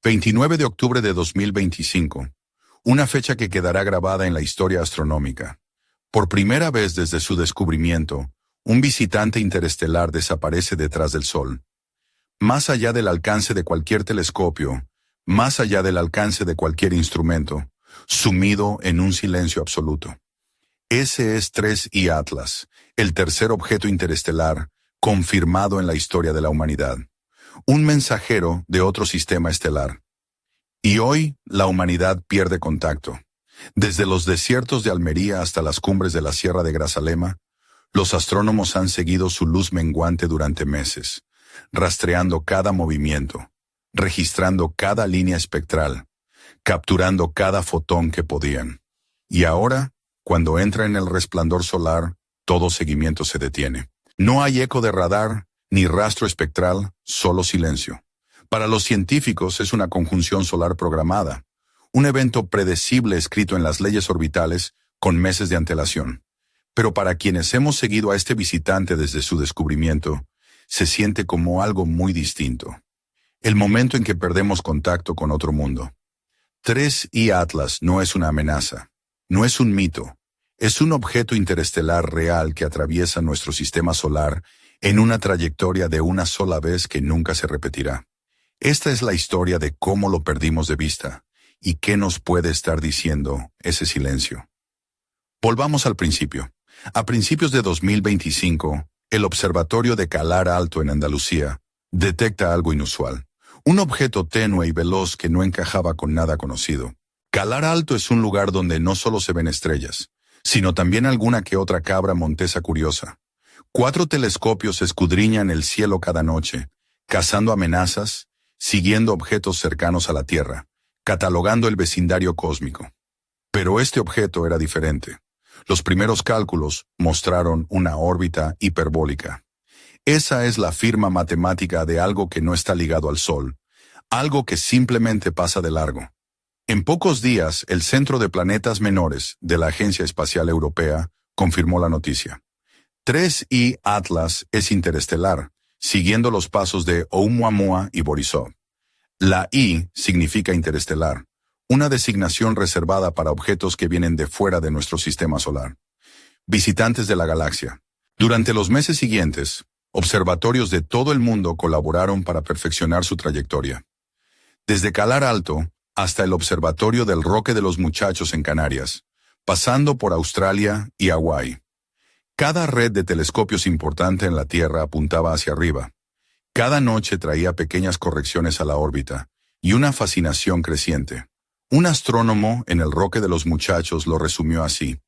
29 de octubre de 2025. Una fecha que quedará grabada en la historia astronómica. Por primera vez desde su descubrimiento, un visitante interestelar desaparece detrás del Sol. Más allá del alcance de cualquier telescopio, más allá del alcance de cualquier instrumento, sumido en un silencio absoluto. Ese es 3I Atlas, el tercer objeto interestelar confirmado en la historia de la humanidad. Un mensajero de otro sistema estelar. Y hoy, la humanidad pierde contacto. Desde los desiertos de Almería hasta las cumbres de la Sierra de Grazalema, los astrónomos han seguido su luz menguante durante meses, rastreando cada movimiento, registrando cada línea espectral, capturando cada fotón que podían. Y ahora, cuando entra en el resplandor solar, todo seguimiento se detiene. No hay eco de radar, ni rastro espectral, solo silencio. Para los científicos es una conjunción solar programada, un evento predecible escrito en las leyes orbitales con meses de antelación. Pero para quienes hemos seguido a este visitante desde su descubrimiento, se siente como algo muy distinto. El momento en que perdemos contacto con otro mundo. 3I Atlas no es una amenaza, no es un mito, es un objeto interestelar real que atraviesa nuestro sistema solar en una trayectoria de una sola vez que nunca se repetirá. Esta es la historia de cómo lo perdimos de vista y qué nos puede estar diciendo ese silencio. Volvamos al principio. A principios de 2025, el Observatorio de Calar Alto en Andalucía detecta algo inusual. Un objeto tenue y veloz que no encajaba con nada conocido. Calar Alto es un lugar donde no solo se ven estrellas, sino también alguna que otra cabra montesa curiosa. 4 telescopios escudriñan el cielo cada noche, cazando amenazas, siguiendo objetos cercanos a la Tierra, catalogando el vecindario cósmico. Pero este objeto era diferente. Los primeros cálculos mostraron una órbita hiperbólica. Esa es la firma matemática de algo que no está ligado al Sol, algo que simplemente pasa de largo. En pocos días, el Centro de Planetas Menores de la Agencia Espacial Europea confirmó la noticia. 3I Atlas es interestelar, siguiendo los pasos de Oumuamua y Borisov. La I significa interestelar, una designación reservada para objetos que vienen de fuera de nuestro sistema solar. Visitantes de la galaxia. Durante los meses siguientes, observatorios de todo el mundo colaboraron para perfeccionar su trayectoria. Desde Calar Alto hasta el Observatorio del Roque de los Muchachos en Canarias, pasando por Australia y Hawái. Cada red de telescopios importante en la Tierra apuntaba hacia arriba. Cada noche traía pequeñas correcciones a la órbita y una fascinación creciente. Un astrónomo en el Roque de los Muchachos lo resumió así.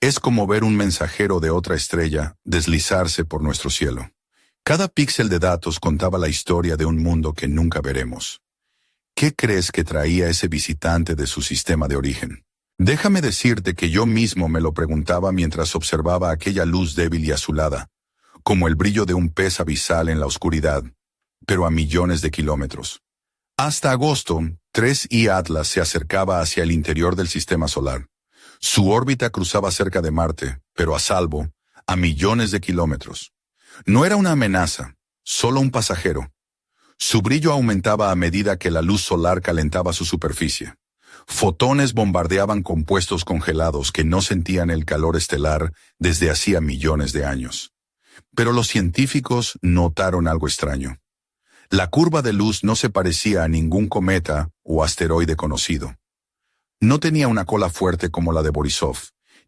Es como ver un mensajero de otra estrella deslizarse por nuestro cielo. Cada píxel de datos contaba la historia de un mundo que nunca veremos. ¿Qué crees que traía ese visitante de su sistema de origen? Déjame decirte que yo mismo me lo preguntaba mientras observaba aquella luz débil y azulada, como el brillo de un pez abisal en la oscuridad, pero a millones de kilómetros. Hasta agosto, 3I Atlas se acercaba hacia el interior del sistema solar. Su órbita cruzaba cerca de Marte, pero a salvo, a millones de kilómetros. No era una amenaza, solo un pasajero. Su brillo aumentaba a medida que la luz solar calentaba su superficie. Fotones bombardeaban compuestos congelados que no sentían el calor estelar desde hacía millones de años. Pero los científicos notaron algo extraño. La curva de luz no se parecía a ningún cometa o asteroide conocido. No tenía una cola fuerte como la de Borisov,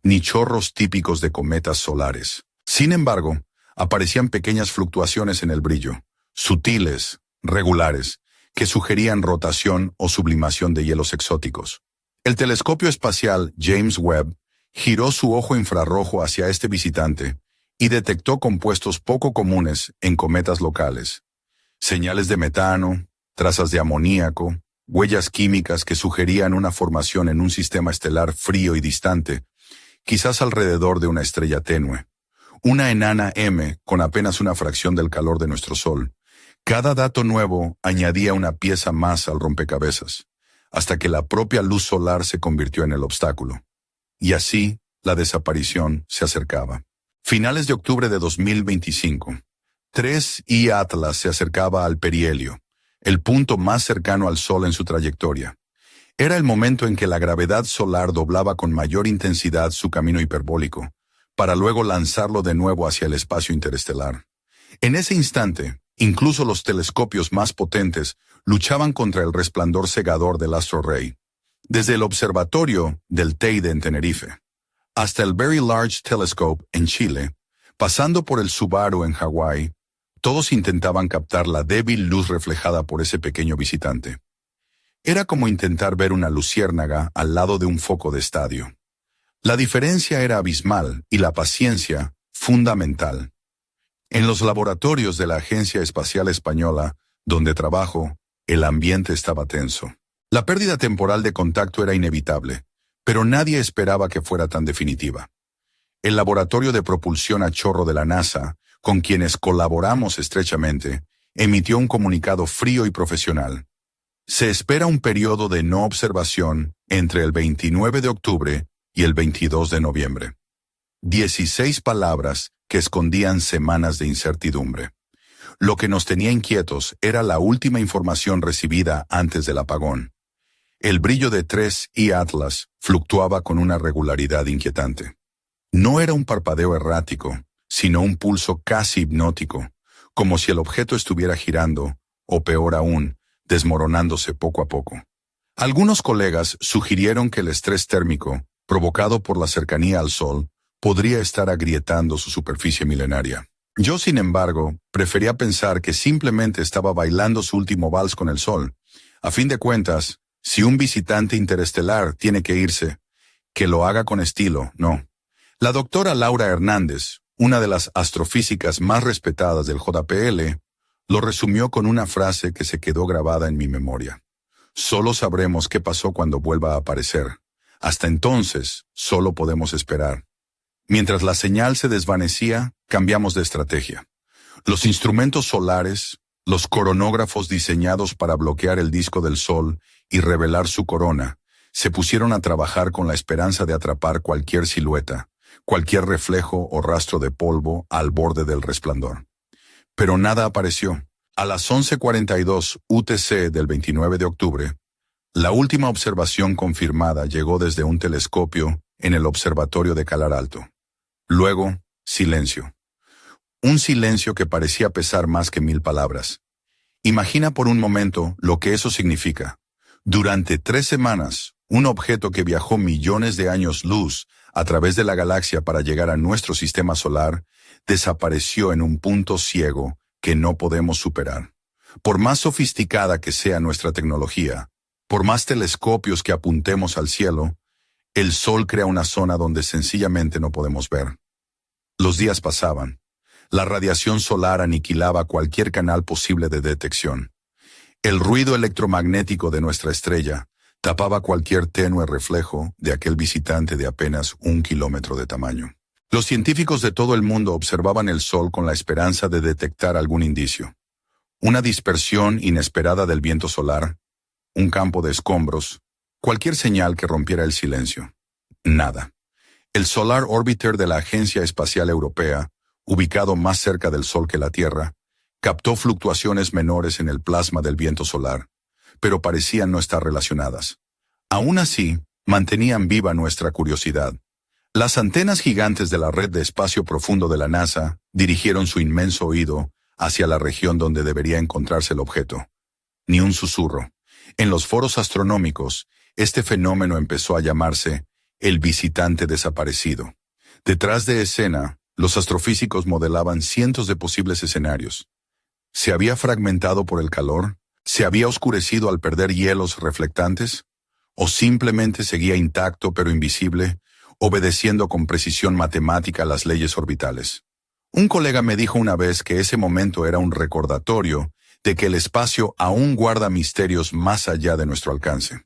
ni chorros típicos de cometas solares. Sin embargo, aparecían pequeñas fluctuaciones en el brillo, sutiles, regulares, que sugerían rotación o sublimación de hielos exóticos. El telescopio espacial James Webb giró su ojo infrarrojo hacia este visitante y detectó compuestos poco comunes en cometas locales. Señales de metano, trazas de amoníaco, huellas químicas que sugerían una formación en un sistema estelar frío y distante, quizás alrededor de una estrella tenue. Una enana M con apenas una fracción del calor de nuestro Sol. Cada dato nuevo añadía una pieza más al rompecabezas, hasta que la propia luz solar se convirtió en el obstáculo. Y así, la desaparición se acercaba. Finales de octubre de 2025. 3I Atlas se acercaba al perihelio, el punto más cercano al Sol en su trayectoria. Era el momento en que la gravedad solar doblaba con mayor intensidad su camino hiperbólico, para luego lanzarlo de nuevo hacia el espacio interestelar. En ese instante, incluso los telescopios más potentes luchaban contra el resplandor cegador del astro rey. Desde el observatorio del Teide en Tenerife, hasta el Very Large Telescope en Chile, pasando por el Subaru en Hawái, todos intentaban captar la débil luz reflejada por ese pequeño visitante. Era como intentar ver una luciérnaga al lado de un foco de estadio. La diferencia era abismal y la paciencia fundamental. En los laboratorios de la Agencia Espacial Española, donde trabajo, el ambiente estaba tenso. La pérdida temporal de contacto era inevitable, pero nadie esperaba que fuera tan definitiva. El laboratorio de propulsión a chorro de la NASA, con quienes colaboramos estrechamente, emitió un comunicado frío y profesional. Se espera un periodo de no observación entre el 29 de octubre y el 22 de noviembre. 16 palabras que escondían semanas de incertidumbre. Lo que nos tenía inquietos era la última información recibida antes del apagón. El brillo de 3I Atlas fluctuaba con una regularidad inquietante. No era un parpadeo errático, sino un pulso casi hipnótico, como si el objeto estuviera girando, o peor aún, desmoronándose poco a poco. Algunos colegas sugirieron que el estrés térmico, provocado por la cercanía al Sol, podría estar agrietando su superficie milenaria. Yo, sin embargo, prefería pensar que simplemente estaba bailando su último vals con el Sol. A fin de cuentas, si un visitante interestelar tiene que irse, que lo haga con estilo, ¿no? La doctora Laura Hernández, una de las astrofísicas más respetadas del JPL, lo resumió con una frase que se quedó grabada en mi memoria. Solo sabremos qué pasó cuando vuelva a aparecer. Hasta entonces, solo podemos esperar. Mientras la señal se desvanecía, cambiamos de estrategia. Los instrumentos solares, los coronógrafos diseñados para bloquear el disco del Sol y revelar su corona, se pusieron a trabajar con la esperanza de atrapar cualquier silueta, cualquier reflejo o rastro de polvo al borde del resplandor. Pero nada apareció. A las 11:42 UTC del 29 de octubre, la última observación confirmada llegó desde un telescopio en el observatorio de Calar Alto. Luego, silencio. Un silencio que parecía pesar más que 1000 palabras. Imagina por un momento lo que eso significa. Durante 3 semanas, un objeto que viajó millones de años luz a través de la galaxia para llegar a nuestro sistema solar, desapareció en un punto ciego que no podemos superar. Por más sofisticada que sea nuestra tecnología, por más telescopios que apuntemos al cielo, el Sol crea una zona donde sencillamente no podemos ver. Los días pasaban. La radiación solar aniquilaba cualquier canal posible de detección. El ruido electromagnético de nuestra estrella tapaba cualquier tenue reflejo de aquel visitante de apenas 1 kilómetro de tamaño. Los científicos de todo el mundo observaban el Sol con la esperanza de detectar algún indicio. Una dispersión inesperada del viento solar, un campo de escombros, cualquier señal que rompiera el silencio. Nada. El Solar Orbiter de la Agencia Espacial Europea, ubicado más cerca del Sol que la Tierra, captó fluctuaciones menores en el plasma del viento solar, pero parecían no estar relacionadas. Aún así, mantenían viva nuestra curiosidad. Las antenas gigantes de la red de espacio profundo de la NASA dirigieron su inmenso oído hacia la región donde debería encontrarse el objeto. Ni un susurro. En los foros astronómicos, este fenómeno empezó a llamarse el visitante desaparecido. Detrás de escena, los astrofísicos modelaban cientos de posibles escenarios. ¿Se había fragmentado por el calor? ¿Se había oscurecido al perder hielos reflectantes? ¿O simplemente seguía intacto pero invisible, obedeciendo con precisión matemática las leyes orbitales? Un colega me dijo una vez que ese momento era un recordatorio de que el espacio aún guarda misterios más allá de nuestro alcance.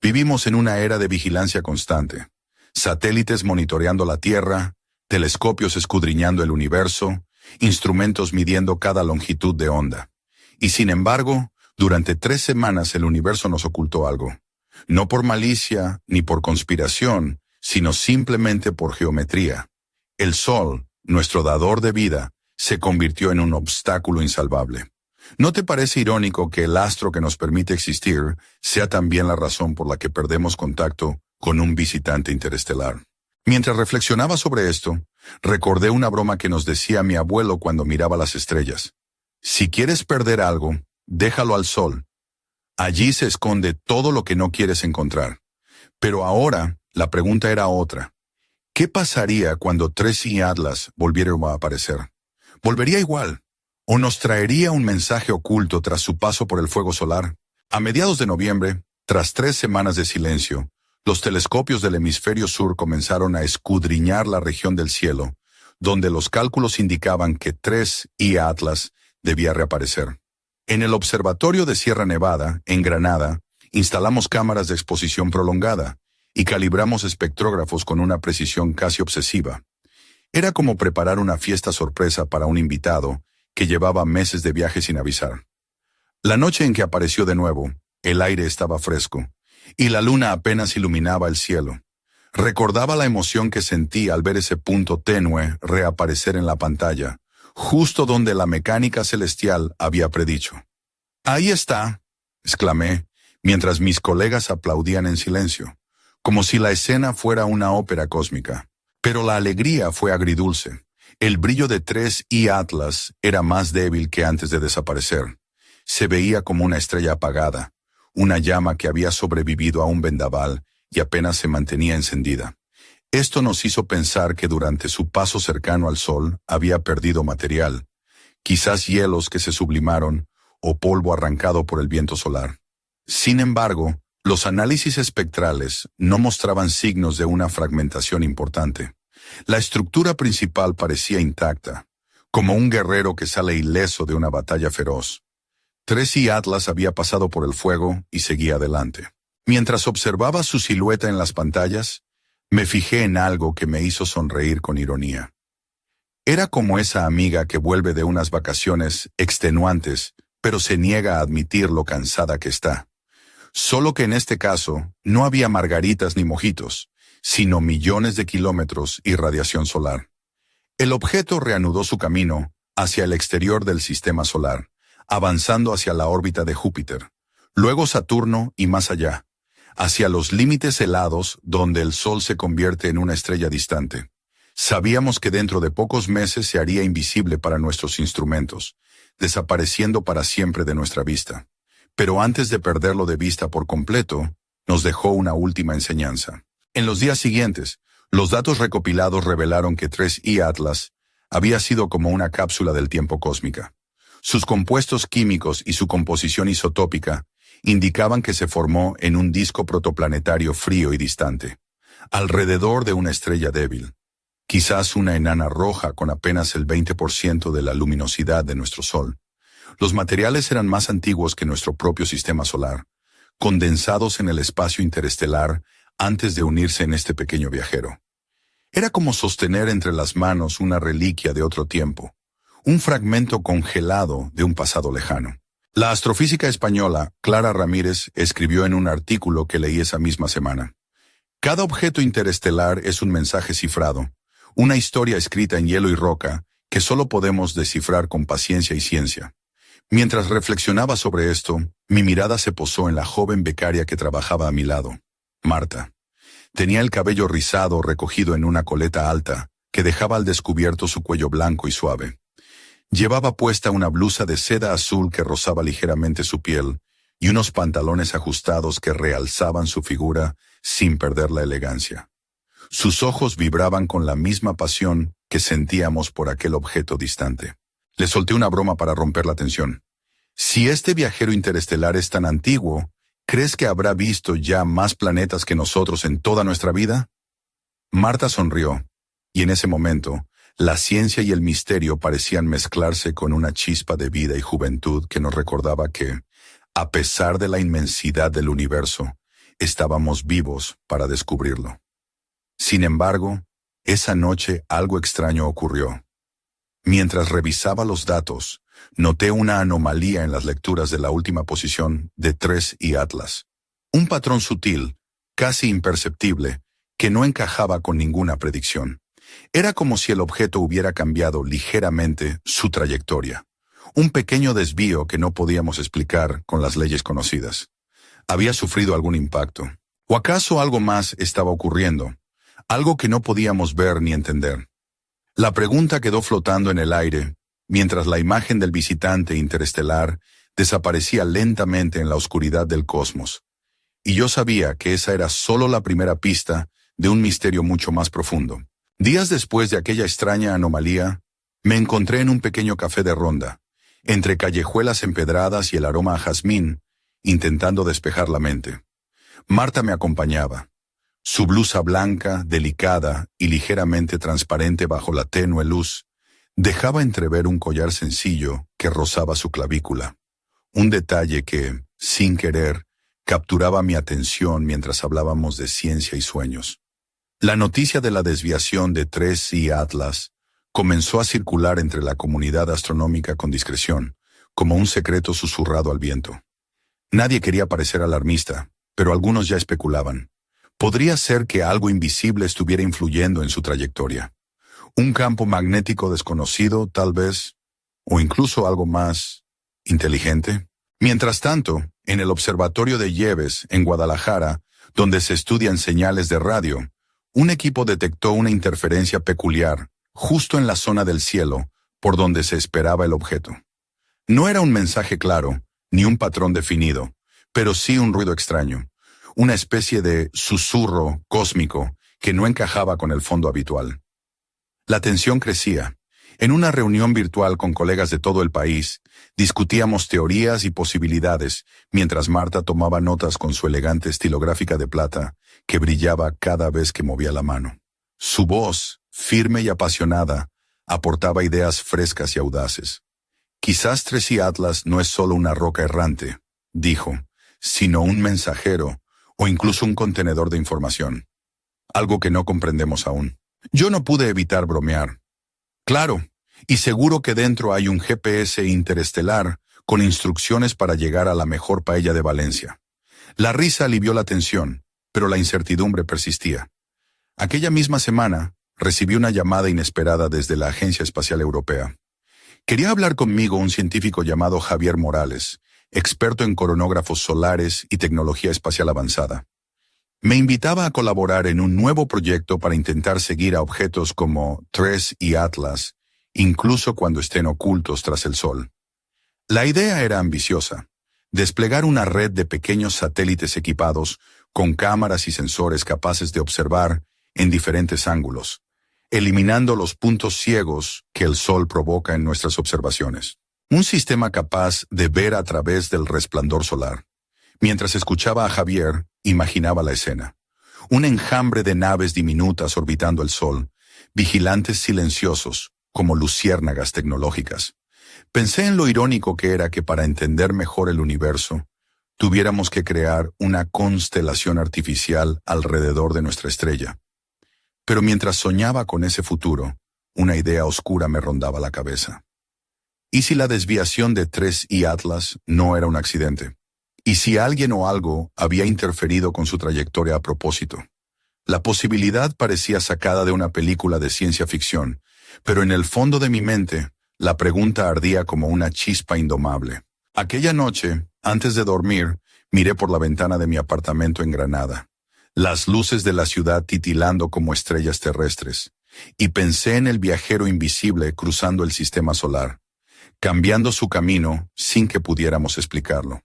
Vivimos en una era de vigilancia constante. Satélites monitoreando la Tierra, telescopios escudriñando el universo, instrumentos midiendo cada longitud de onda. Y sin embargo, durante 3 semanas el universo nos ocultó algo. No por malicia ni por conspiración, sino simplemente por geometría. El Sol, nuestro dador de vida, se convirtió en un obstáculo insalvable. ¿No te parece irónico que el astro que nos permite existir sea también la razón por la que perdemos contacto con un visitante interestelar? Mientras reflexionaba sobre esto, recordé una broma que nos decía mi abuelo cuando miraba las estrellas. Si quieres perder algo, déjalo al sol. Allí se esconde todo lo que no quieres encontrar. Pero ahora, la pregunta era otra. ¿Qué pasaría cuando Tracy y Atlas volvieran a aparecer? ¿Volvería igual? ¿O nos traería un mensaje oculto tras su paso por el fuego solar? A mediados de noviembre, tras 3 semanas de silencio, los telescopios del hemisferio sur comenzaron a escudriñar la región del cielo, donde los cálculos indicaban que 3 y Atlas debía reaparecer. En el observatorio de Sierra Nevada, en Granada, instalamos cámaras de exposición prolongada y calibramos espectrógrafos con una precisión casi obsesiva. Era como preparar una fiesta sorpresa para un invitado que llevaba meses de viaje sin avisar. La noche en que apareció de nuevo, el aire estaba fresco, y la luna apenas iluminaba el cielo. Recordaba la emoción que sentí al ver ese punto tenue reaparecer en la pantalla, justo donde la mecánica celestial había predicho. «Ahí está», exclamé, mientras mis colegas aplaudían en silencio, como si la escena fuera una ópera cósmica. Pero la alegría fue agridulce. El brillo de 3 y Atlas era más débil que antes de desaparecer. Se veía como una estrella apagada, una llama que había sobrevivido a un vendaval y apenas se mantenía encendida. Esto nos hizo pensar que durante su paso cercano al Sol había perdido material, quizás hielos que se sublimaron o polvo arrancado por el viento solar. Sin embargo, los análisis espectrales no mostraban signos de una fragmentación importante. La estructura principal parecía intacta, como un guerrero que sale ileso de una batalla feroz. Tracy Atlas había pasado por el fuego y seguía adelante. Mientras observaba su silueta en las pantallas, me fijé en algo que me hizo sonreír con ironía. Era como esa amiga que vuelve de unas vacaciones extenuantes, pero se niega a admitir lo cansada que está. Solo que en este caso no había margaritas ni mojitos, sino millones de kilómetros y radiación solar. El objeto reanudó su camino hacia el exterior del sistema solar, avanzando hacia la órbita de Júpiter, luego Saturno y más allá, hacia los límites helados donde el Sol se convierte en una estrella distante. Sabíamos que dentro de pocos meses se haría invisible para nuestros instrumentos, desapareciendo para siempre de nuestra vista. Pero antes de perderlo de vista por completo, nos dejó una última enseñanza. En los días siguientes, los datos recopilados revelaron que 3I Atlas había sido como una cápsula del tiempo cósmica. Sus compuestos químicos y su composición isotópica indicaban que se formó en un disco protoplanetario frío y distante, alrededor de una estrella débil, quizás una enana roja con apenas el 20% de la luminosidad de nuestro Sol. Los materiales eran más antiguos que nuestro propio sistema solar, condensados en el espacio interestelar antes de unirse en este pequeño viajero. Era como sostener entre las manos una reliquia de otro tiempo, un fragmento congelado de un pasado lejano. La astrofísica española Clara Ramírez escribió en un artículo que leí esa misma semana: «Cada objeto interestelar es un mensaje cifrado, una historia escrita en hielo y roca que solo podemos descifrar con paciencia y ciencia». Mientras reflexionaba sobre esto, mi mirada se posó en la joven becaria que trabajaba a mi lado, Marta. Tenía el cabello rizado recogido en una coleta alta que dejaba al descubierto su cuello blanco y suave. Llevaba puesta una blusa de seda azul que rozaba ligeramente su piel y unos pantalones ajustados que realzaban su figura sin perder la elegancia. Sus ojos vibraban con la misma pasión que sentíamos por aquel objeto distante. Le solté una broma para romper la tensión. «Si este viajero interestelar es tan antiguo, ¿crees que habrá visto ya más planetas que nosotros en toda nuestra vida?» Marta sonrió, y en ese momento, la ciencia y el misterio parecían mezclarse con una chispa de vida y juventud que nos recordaba que, a pesar de la inmensidad del universo, estábamos vivos para descubrirlo. Sin embargo, esa noche algo extraño ocurrió. Mientras revisaba los datos, noté una anomalía en las lecturas de la última posición de 3I Atlas. Un patrón sutil, casi imperceptible, que no encajaba con ninguna predicción. Era como si el objeto hubiera cambiado ligeramente su trayectoria. Un pequeño desvío que no podíamos explicar con las leyes conocidas. ¿Había sufrido algún impacto? ¿O acaso algo más estaba ocurriendo? Algo que no podíamos ver ni entender. La pregunta quedó flotando en el aire, mientras la imagen del visitante interestelar desaparecía lentamente en la oscuridad del cosmos. Y yo sabía que esa era solo la primera pista de un misterio mucho más profundo. Días después de aquella extraña anomalía, me encontré en un pequeño café de ronda, entre callejuelas empedradas y el aroma a jazmín, intentando despejar la mente. Marta me acompañaba. Su blusa blanca, delicada y ligeramente transparente bajo la tenue luz, dejaba entrever un collar sencillo que rozaba su clavícula. Un detalle que, sin querer, capturaba mi atención mientras hablábamos de ciencia y sueños. La noticia de la desviación de 3I Atlas comenzó a circular entre la comunidad astronómica con discreción, como un secreto susurrado al viento. Nadie quería parecer alarmista, pero algunos ya especulaban. Podría ser que algo invisible estuviera influyendo en su trayectoria. Un campo magnético desconocido, tal vez, o incluso algo más inteligente. Mientras tanto, en el observatorio de Yebes, en Guadalajara, donde se estudian señales de radio, un equipo detectó una interferencia peculiar, justo en la zona del cielo, por donde se esperaba el objeto. No era un mensaje claro, ni un patrón definido, pero sí un ruido extraño, una especie de susurro cósmico que no encajaba con el fondo habitual. La tensión crecía. En una reunión virtual con colegas de todo el país, discutíamos teorías y posibilidades, mientras Marta tomaba notas con su elegante estilográfica de plata, que brillaba cada vez que movía la mano. Su voz, firme y apasionada, aportaba ideas frescas y audaces. Quizás 3I Atlas no es solo una roca errante, dijo, sino un mensajero o incluso un contenedor de información. Algo que no comprendemos aún. Yo no pude evitar bromear. Claro, y seguro que dentro hay un GPS interestelar con instrucciones para llegar a la mejor paella de Valencia. La risa alivió la tensión, pero la incertidumbre persistía. Aquella misma semana, recibí una llamada inesperada desde la Agencia Espacial Europea. Quería hablar conmigo un científico llamado Javier Morales, experto en coronógrafos solares y tecnología espacial avanzada. Me invitaba a colaborar en un nuevo proyecto para intentar seguir a objetos como 3I Atlas, incluso cuando estén ocultos tras el Sol. La idea era ambiciosa: desplegar una red de pequeños satélites equipados con cámaras y sensores capaces de observar en diferentes ángulos, eliminando los puntos ciegos que el Sol provoca en nuestras observaciones. Un sistema capaz de ver a través del resplandor solar. Mientras escuchaba a Javier, imaginaba la escena. Un enjambre de naves diminutas orbitando el Sol, vigilantes silenciosos, como luciérnagas tecnológicas. Pensé en lo irónico que era que para entender mejor el universo, tuviéramos que crear una constelación artificial alrededor de nuestra estrella. Pero mientras soñaba con ese futuro, una idea oscura me rondaba la cabeza. ¿Y si la desviación de 3I Atlas no era un accidente? ¿Y si alguien o algo había interferido con su trayectoria a propósito? La posibilidad parecía sacada de una película de ciencia ficción, pero en el fondo de mi mente, la pregunta ardía como una chispa indomable. Aquella noche, antes de dormir, miré por la ventana de mi apartamento en Granada, las luces de la ciudad titilando como estrellas terrestres, y pensé en el viajero invisible cruzando el sistema solar, cambiando su camino sin que pudiéramos explicarlo.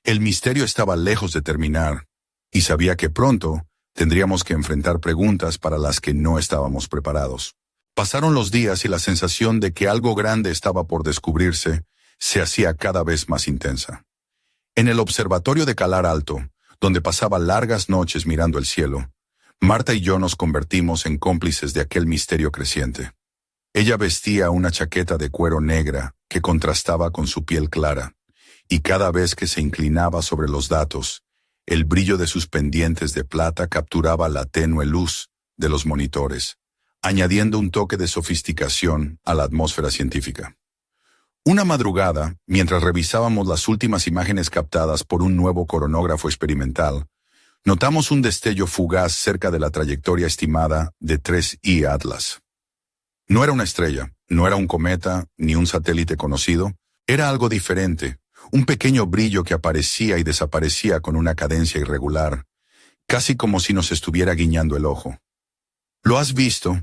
El misterio estaba lejos de terminar, y sabía que pronto tendríamos que enfrentar preguntas para las que no estábamos preparados. Pasaron los días y la sensación de que algo grande estaba por descubrirse se hacía cada vez más intensa. En el observatorio de Calar Alto, donde pasaba largas noches mirando el cielo, Marta y yo nos convertimos en cómplices de aquel misterio creciente. Ella vestía una chaqueta de cuero negra que contrastaba con su piel clara, y cada vez que se inclinaba sobre los datos, el brillo de sus pendientes de plata capturaba la tenue luz de los monitores, añadiendo un toque de sofisticación a la atmósfera científica. Una madrugada, mientras revisábamos las últimas imágenes captadas por un nuevo coronógrafo experimental, notamos un destello fugaz cerca de la trayectoria estimada de 3I Atlas. No era una estrella, no era un cometa, ni un satélite conocido, Era algo diferente, un pequeño brillo que aparecía y desaparecía con una cadencia irregular, casi como si nos estuviera guiñando el ojo. ¿Lo has visto?,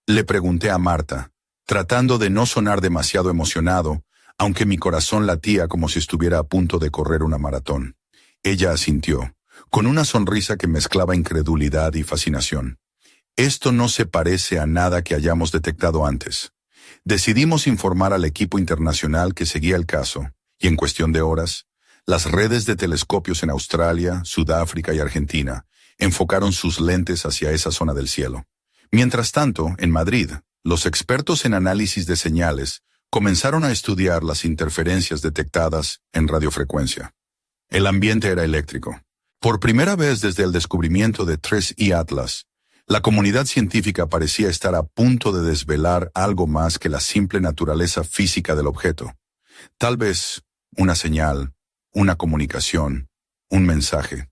le pregunté a Marta, tratando de no sonar demasiado emocionado, aunque mi corazón latía como si estuviera a punto de correr una maratón. Ella asintió, con una sonrisa que mezclaba incredulidad y fascinación. Esto no se parece a nada que hayamos detectado antes. Decidimos informar al equipo internacional que seguía el caso, y en cuestión de horas, las redes de telescopios en Australia, Sudáfrica y Argentina enfocaron sus lentes hacia esa zona del cielo. Mientras tanto, en Madrid, los expertos en análisis de señales comenzaron a estudiar las interferencias detectadas en radiofrecuencia. El ambiente era eléctrico. Por primera vez desde el descubrimiento de 3I Atlas, la comunidad científica parecía estar a punto de desvelar algo más que la simple naturaleza física del objeto. Tal vez una señal, una comunicación, un mensaje.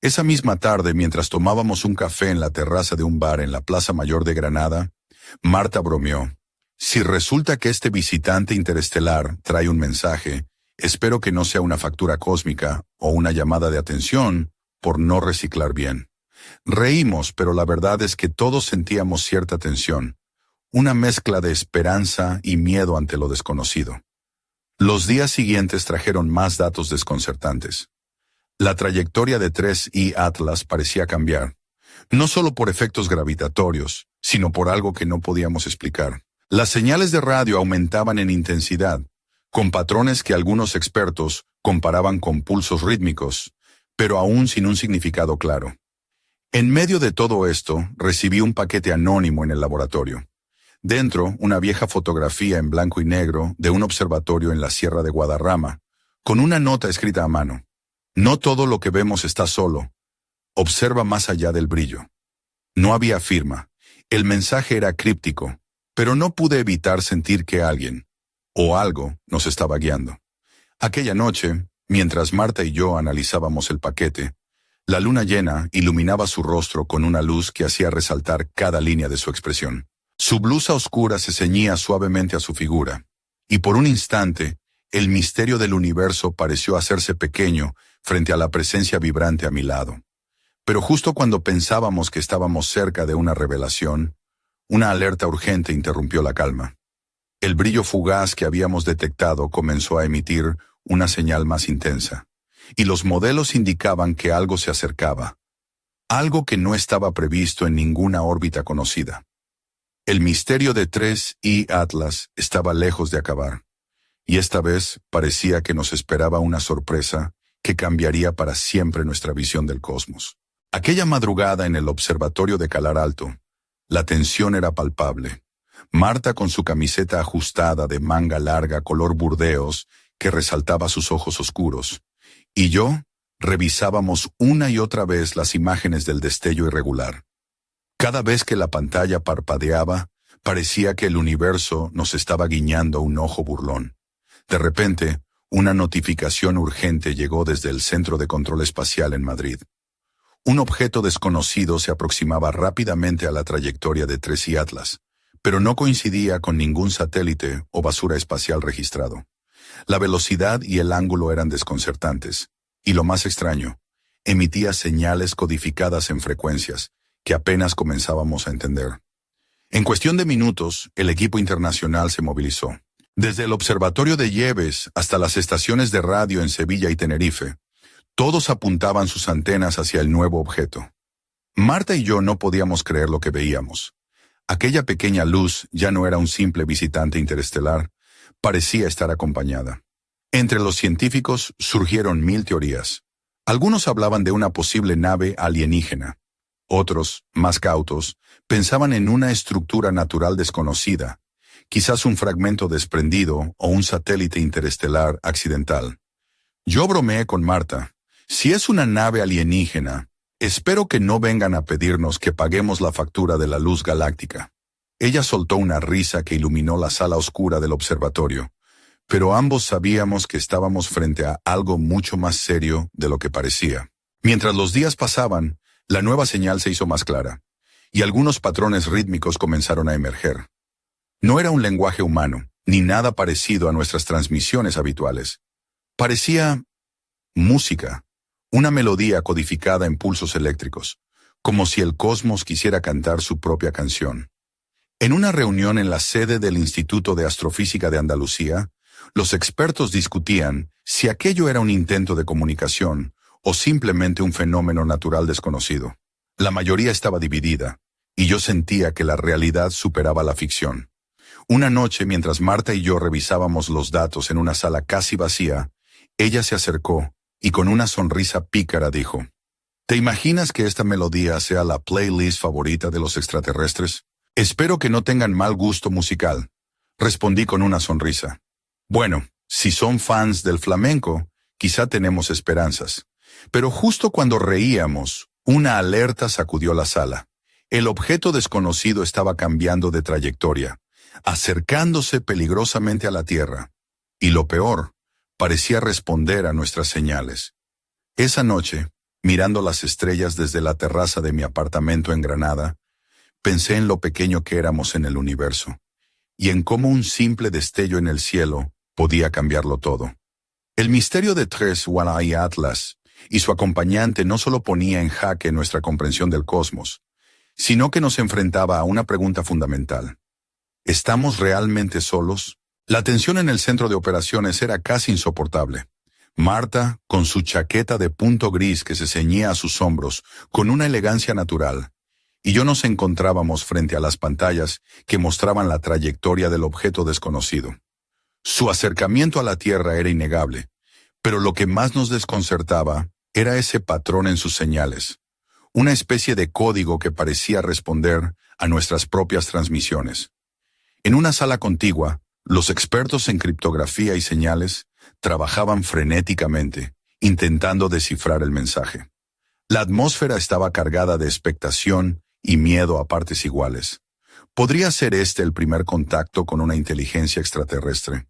Esa misma tarde, mientras tomábamos un café en la terraza de un bar en la Plaza Mayor de Granada, Marta bromeó. Si resulta que este visitante interestelar trae un mensaje, espero que no sea una factura cósmica o una llamada de atención por no reciclar bien. Reímos, pero la verdad es que todos sentíamos cierta tensión, una mezcla de esperanza y miedo ante lo desconocido. Los días siguientes trajeron más datos desconcertantes. La trayectoria de 3I Atlas parecía cambiar, no solo por efectos gravitatorios, sino por algo que no podíamos explicar. Las señales de radio aumentaban en intensidad, con patrones que algunos expertos comparaban con pulsos rítmicos, pero aún sin un significado claro. En medio de todo esto, recibí un paquete anónimo en el laboratorio. Dentro, una vieja fotografía en blanco y negro de un observatorio en la Sierra de Guadarrama, con una nota escrita a mano. No todo lo que vemos está solo. Observa más allá del brillo. No había firma. El mensaje era críptico, pero no pude evitar sentir que alguien, o algo, nos estaba guiando. Aquella noche, mientras Marta y yo analizábamos el paquete, la luna llena iluminaba su rostro con una luz que hacía resaltar cada línea de su expresión. Su blusa oscura se ceñía suavemente a su figura, y por un instante, el misterio del universo pareció hacerse pequeño frente a la presencia vibrante a mi lado. Pero justo cuando pensábamos que estábamos cerca de una revelación, una alerta urgente interrumpió la calma. El brillo fugaz que habíamos detectado comenzó a emitir una señal más intensa, y los modelos indicaban que algo se acercaba, algo que no estaba previsto en ninguna órbita conocida. El misterio de 3I Atlas estaba lejos de acabar, y esta vez parecía que nos esperaba una sorpresa que cambiaría para siempre nuestra visión del cosmos. Aquella madrugada en el observatorio de Calar Alto, la tensión era palpable. Marta con su camiseta ajustada de manga larga color burdeos que resaltaba sus ojos oscuros, y yo revisábamos una y otra vez las imágenes del destello irregular. Cada vez que la pantalla parpadeaba, parecía que el universo nos estaba guiñando un ojo burlón. De repente, una notificación urgente llegó desde el Centro de Control Espacial en Madrid. Un objeto desconocido se aproximaba rápidamente a la trayectoria de 3I Atlas, pero no coincidía con ningún satélite o basura espacial registrado. La velocidad y el ángulo eran desconcertantes, y lo más extraño, emitía señales codificadas en frecuencias que apenas comenzábamos a entender. En cuestión de minutos, el equipo internacional se movilizó. Desde el observatorio de Lleves hasta las estaciones de radio en Sevilla y Tenerife, todos apuntaban sus antenas hacia el nuevo objeto. Marta y yo no podíamos creer lo que veíamos. Aquella pequeña luz ya no era un simple visitante interestelar, parecía estar acompañada. Entre los científicos surgieron 1000 teorías. Algunos hablaban de una posible nave alienígena. Otros, más cautos, pensaban en una estructura natural desconocida, quizás un fragmento desprendido o un satélite interestelar accidental. Yo bromeé con Marta. Si es una nave alienígena, espero que no vengan a pedirnos que paguemos la factura de la luz galáctica. Ella soltó una risa que iluminó la sala oscura del observatorio, pero ambos sabíamos que estábamos frente a algo mucho más serio de lo que parecía. Mientras los días pasaban, la nueva señal se hizo más clara, y algunos patrones rítmicos comenzaron a emerger. No era un lenguaje humano, ni nada parecido a nuestras transmisiones habituales. Parecía música, una melodía codificada en pulsos eléctricos, como si el cosmos quisiera cantar su propia canción. En una reunión en la sede del Instituto de Astrofísica de Andalucía, los expertos discutían si aquello era un intento de comunicación o simplemente un fenómeno natural desconocido. La mayoría estaba dividida, y yo sentía que la realidad superaba la ficción. Una noche, mientras Marta y yo revisábamos los datos en una sala casi vacía, ella se acercó y con una sonrisa pícara dijo: ¿Te imaginas que esta melodía sea la playlist favorita de los extraterrestres? Espero que no tengan mal gusto musical, respondí con una sonrisa. Bueno, si son fans del flamenco, quizá tenemos esperanzas. Pero justo cuando reíamos, una alerta sacudió la sala. El objeto desconocido estaba cambiando de trayectoria, acercándose peligrosamente a la Tierra. Y lo peor, parecía responder a nuestras señales. Esa noche, mirando las estrellas desde la terraza de mi apartamento en Granada, pensé en lo pequeño que éramos en el universo, y en cómo un simple destello en el cielo podía cambiarlo todo. El misterio de Tres Walai Atlas y su acompañante no solo ponía en jaque nuestra comprensión del cosmos, sino que nos enfrentaba a una pregunta fundamental. ¿Estamos realmente solos? La tensión en el centro de operaciones era casi insoportable. Marta, con su chaqueta de punto gris que se ceñía a sus hombros, con una elegancia natural, y yo nos encontrábamos frente a las pantallas que mostraban la trayectoria del objeto desconocido. Su acercamiento a la Tierra era innegable, pero lo que más nos desconcertaba era ese patrón en sus señales, una especie de código que parecía responder a nuestras propias transmisiones. En una sala contigua, los expertos en criptografía y señales trabajaban frenéticamente, intentando descifrar el mensaje. La atmósfera estaba cargada de expectación y miedo a partes iguales. ¿Podría ser este el primer contacto con una inteligencia extraterrestre?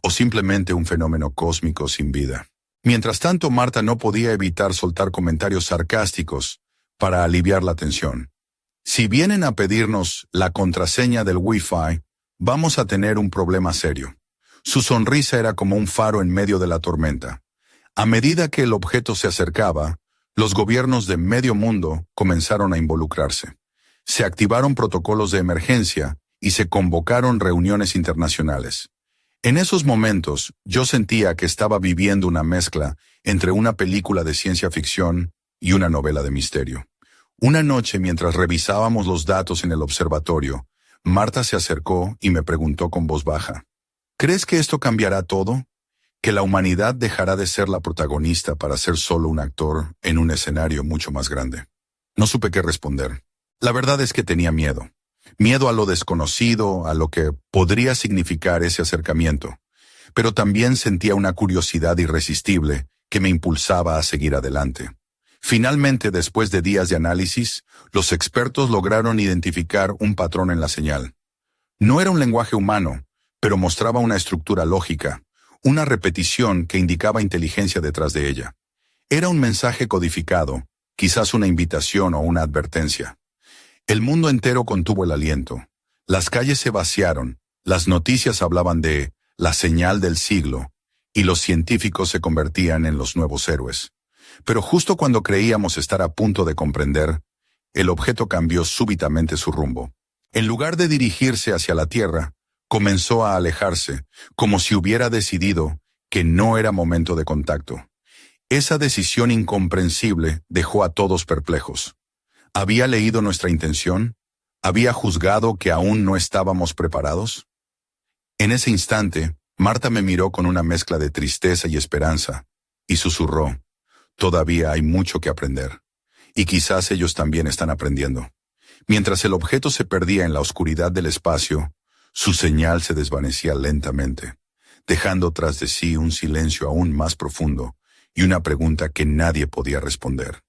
¿O simplemente un fenómeno cósmico sin vida? Mientras tanto, Marta no podía evitar soltar comentarios sarcásticos para aliviar la tensión. Si vienen a pedirnos la contraseña del Wi-Fi, vamos a tener un problema serio. Su sonrisa era como un faro en medio de la tormenta. A medida que el objeto se acercaba, los gobiernos de medio mundo comenzaron a involucrarse. Se activaron protocolos de emergencia y se convocaron reuniones internacionales. En esos momentos, yo sentía que estaba viviendo una mezcla entre una película de ciencia ficción y una novela de misterio. Una noche, mientras revisábamos los datos en el observatorio, Marta se acercó y me preguntó con voz baja: ¿Crees que esto cambiará todo? ¿Que la humanidad dejará de ser la protagonista para ser solo un actor en un escenario mucho más grande? No supe qué responder. La verdad es que tenía miedo. Miedo a lo desconocido, a lo que podría significar ese acercamiento. Pero también sentía una curiosidad irresistible que me impulsaba a seguir adelante. Finalmente, después de días de análisis, los expertos lograron identificar un patrón en la señal. No era un lenguaje humano, pero mostraba una estructura lógica, una repetición que indicaba inteligencia detrás de ella. Era un mensaje codificado, quizás una invitación o una advertencia. El mundo entero contuvo el aliento. Las calles se vaciaron, las noticias hablaban de la señal del siglo, y los científicos se convertían en los nuevos héroes. Pero justo cuando creíamos estar a punto de comprender, el objeto cambió súbitamente su rumbo. En lugar de dirigirse hacia la Tierra, comenzó a alejarse, como si hubiera decidido que no era momento de contacto. Esa decisión incomprensible dejó a todos perplejos. ¿Había leído nuestra intención? ¿Había juzgado que aún no estábamos preparados? En ese instante, Marta me miró con una mezcla de tristeza y esperanza, y susurró: «Todavía hay mucho que aprender, y quizás ellos también están aprendiendo». Mientras el objeto se perdía en la oscuridad del espacio, su señal se desvanecía lentamente, dejando tras de sí un silencio aún más profundo y una pregunta que nadie podía responder.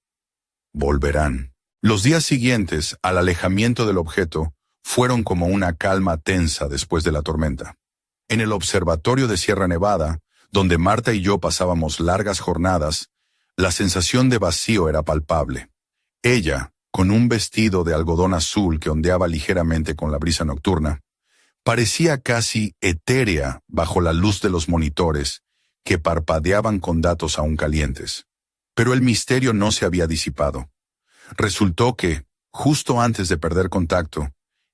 ¿Volverán? Los días siguientes al alejamiento del objeto fueron como una calma tensa después de la tormenta. En el observatorio de Sierra Nevada, donde Marta y yo pasábamos largas jornadas, la sensación de vacío era palpable. Ella, con un vestido de algodón azul que ondeaba ligeramente con la brisa nocturna, Parecía casi etérea bajo la luz de los monitores que parpadeaban con datos aún calientes. Pero el misterio no se había disipado. Resultó que, justo antes de perder contacto,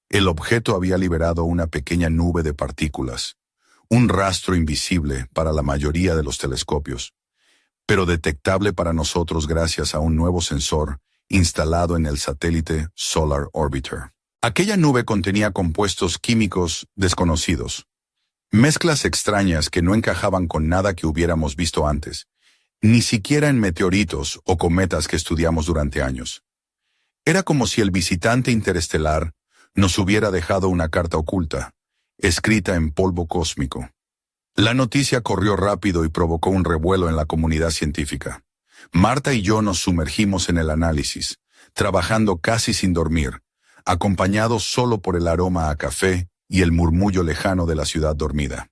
el objeto había liberado una pequeña nube de partículas, un rastro invisible para la mayoría de los telescopios, pero detectable para nosotros gracias a un nuevo sensor instalado en el satélite Solar Orbiter. Aquella nube contenía compuestos químicos desconocidos, mezclas extrañas que no encajaban con nada que hubiéramos visto antes, ni siquiera en meteoritos o cometas que estudiamos durante años. Era como si el visitante interestelar nos hubiera dejado una carta oculta, escrita en polvo cósmico. La noticia corrió rápido y provocó un revuelo en la comunidad científica. Marta y yo nos sumergimos en el análisis, trabajando casi sin dormir, acompañados solo por el aroma a café y el murmullo lejano de la ciudad dormida.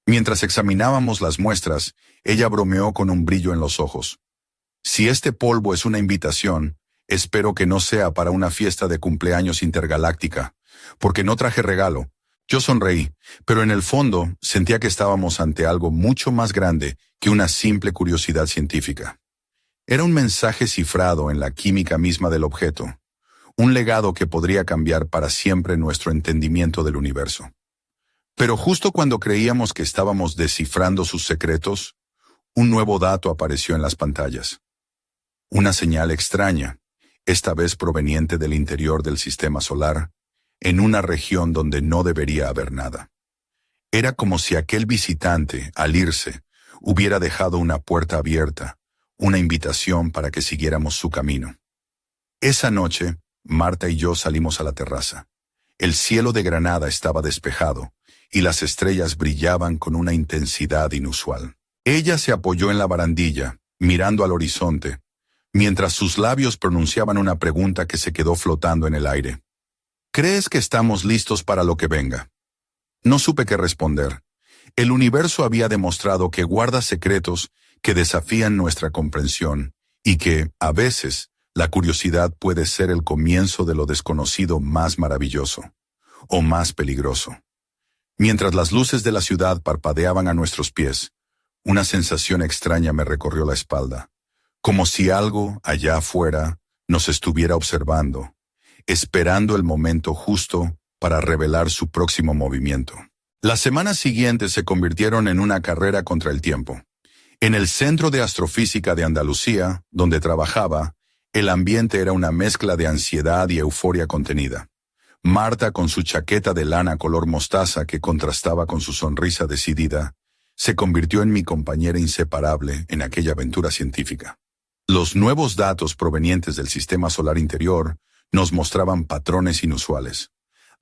Mientras examinábamos las muestras, ella bromeó con un brillo en los ojos. Si este polvo es una invitación, espero que no sea para una fiesta de cumpleaños intergaláctica, porque no traje regalo. Yo sonreí, pero en el fondo sentía que estábamos ante algo mucho más grande que una simple curiosidad científica. Era un mensaje cifrado en la química misma del objeto, un legado que podría cambiar para siempre nuestro entendimiento del universo. Pero justo cuando creíamos que estábamos descifrando sus secretos, un nuevo dato apareció en las pantallas. Una señal extraña, esta vez proveniente del interior del sistema solar, en una región donde no debería haber nada. Era como si aquel visitante, al irse, hubiera dejado una puerta abierta, una invitación para que siguiéramos su camino. Esa noche, Marta y yo salimos a la terraza. El cielo de Granada estaba despejado, y las estrellas brillaban con una intensidad inusual. Ella se apoyó en la barandilla, mirando al horizonte, mientras sus labios pronunciaban una pregunta que se quedó flotando en el aire. ¿Crees que estamos listos para lo que venga? No supe qué responder. El universo había demostrado que guarda secretos que desafían nuestra comprensión y que, a veces, la curiosidad puede ser el comienzo de lo desconocido más maravilloso, o más peligroso. Mientras las luces de la ciudad parpadeaban a nuestros pies, una sensación extraña me recorrió la espalda, como si algo allá afuera nos estuviera observando, esperando el momento justo para revelar su próximo movimiento. Las semanas siguientes se convirtieron en una carrera contra el tiempo. En el Centro de Astrofísica de Andalucía, donde trabajaba, el ambiente era una mezcla de ansiedad y euforia contenida. Marta, con su chaqueta de lana color mostaza que contrastaba con su sonrisa decidida, se convirtió en mi compañera inseparable en aquella aventura científica. Los nuevos datos provenientes del sistema solar interior nos mostraban patrones inusuales.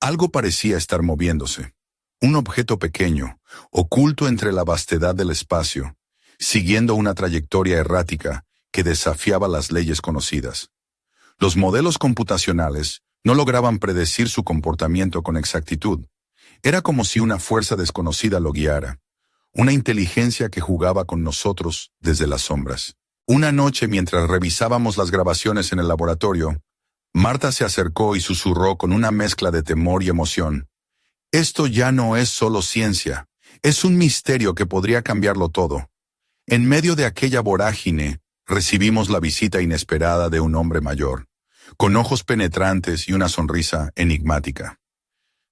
Algo parecía estar moviéndose. Un objeto pequeño, oculto entre la vastedad del espacio, siguiendo una trayectoria errática que desafiaba las leyes conocidas. Los modelos computacionales no lograban predecir su comportamiento con exactitud. Era como si una fuerza desconocida lo guiara, una inteligencia que jugaba con nosotros desde las sombras. Una noche, mientras revisábamos las grabaciones en el laboratorio, Marta se acercó y susurró con una mezcla de temor y emoción: «Esto ya no es solo ciencia, es un misterio que podría cambiarlo todo». En medio de aquella vorágine, recibimos la visita inesperada de un hombre mayor, con ojos penetrantes y una sonrisa enigmática.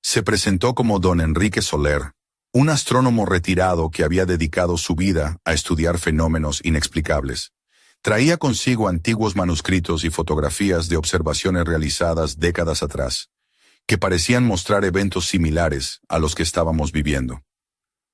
Se presentó como don Enrique Soler, un astrónomo retirado que había dedicado su vida a estudiar fenómenos inexplicables. Traía consigo antiguos manuscritos y fotografías de observaciones realizadas décadas atrás, que parecían mostrar eventos similares a los que estábamos viviendo.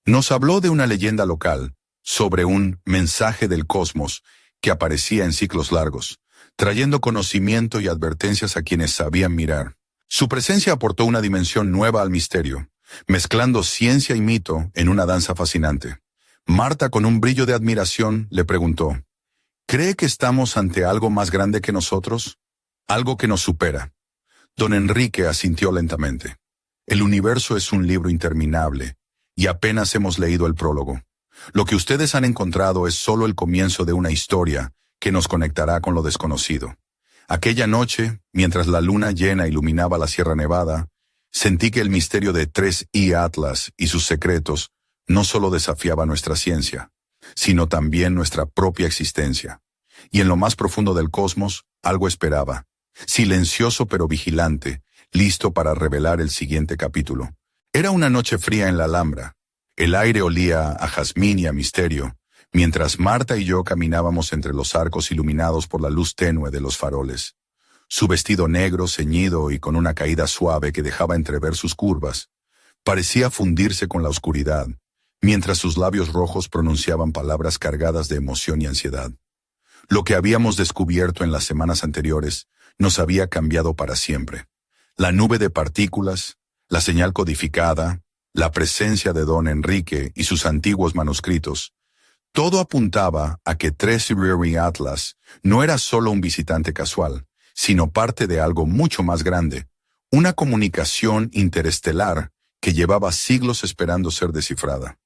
Nos habló de una leyenda local, sobre un mensaje del cosmos que aparecía en ciclos largos, trayendo conocimiento y advertencias a quienes sabían mirar. Su presencia aportó una dimensión nueva al misterio, mezclando ciencia y mito en una danza fascinante. Marta, con un brillo de admiración, le preguntó: ¿cree que estamos ante algo más grande que nosotros? ¿Algo que nos supera? Don Enrique asintió lentamente. El universo es un libro interminable, y apenas hemos leído el prólogo. Lo que ustedes han encontrado es solo el comienzo de una historia que nos conectará con lo desconocido. Aquella noche, mientras la luna llena iluminaba la Sierra Nevada, Sentí que el misterio de 3I Atlas y sus secretos no solo desafiaba nuestra ciencia, sino también nuestra propia existencia. Y en lo más profundo del cosmos, algo esperaba, silencioso pero vigilante, listo para revelar el siguiente capítulo. Era una noche fría en la Alhambra. El aire olía a jazmín y a misterio, mientras Marta y yo caminábamos entre los arcos iluminados por la luz tenue de los faroles. Su vestido negro, ceñido y con una caída suave que dejaba entrever sus curvas, parecía fundirse con la oscuridad, mientras sus labios rojos pronunciaban palabras cargadas de emoción y ansiedad. Lo que habíamos descubierto en las semanas anteriores nos había cambiado para siempre. La nube de partículas, la señal codificada, la presencia de don Enrique y sus antiguos manuscritos, todo apuntaba a que 3I Atlas no era solo un visitante casual, sino parte de algo mucho más grande, una comunicación interestelar que llevaba siglos esperando ser descifrada.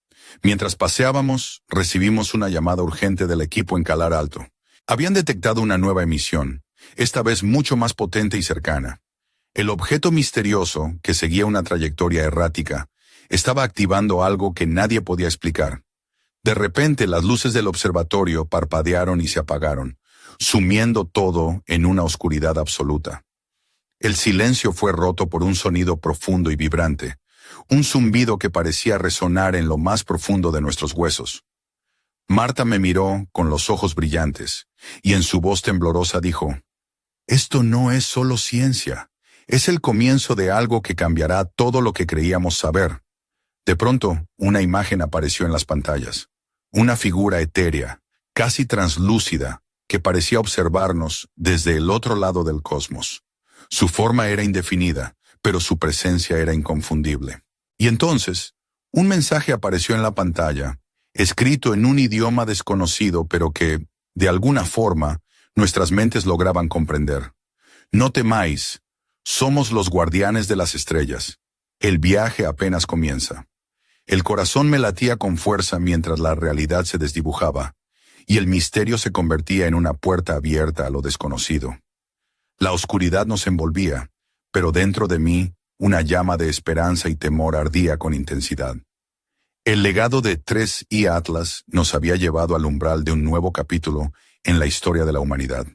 Mientras paseábamos, recibimos una llamada urgente del equipo en Calar Alto. Habían detectado una nueva emisión, esta vez mucho más potente y cercana. El objeto misterioso, que seguía una trayectoria errática, estaba activando algo que nadie podía explicar. De repente las luces del observatorio parpadearon y se apagaron, sumiendo todo en una oscuridad absoluta. El silencio fue roto por un sonido profundo y vibrante, un zumbido que parecía resonar en lo más profundo de nuestros huesos. Marta me miró con los ojos brillantes, y en su voz temblorosa dijo, «Esto no es solo ciencia, es el comienzo de algo que cambiará todo lo que creíamos saber». De pronto, una imagen apareció en las pantallas, una figura etérea, casi translúcida, que parecía observarnos desde el otro lado del cosmos. Su forma era indefinida, pero su presencia era inconfundible. Y entonces, un mensaje apareció en la pantalla, escrito en un idioma desconocido, pero que, de alguna forma, nuestras mentes lograban comprender. «No temáis, somos los guardianes de las estrellas. El viaje apenas comienza». El corazón me latía con fuerza mientras la realidad se desdibujaba, y el misterio se convertía en una puerta abierta a lo desconocido. La oscuridad nos envolvía, pero dentro de mí, una llama de esperanza y temor ardía con intensidad. El legado de 3I Atlas nos había llevado al umbral de un nuevo capítulo en la historia de la humanidad,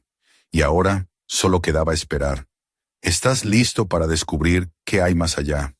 y ahora solo quedaba esperar. ¿Estás listo para descubrir qué hay más allá?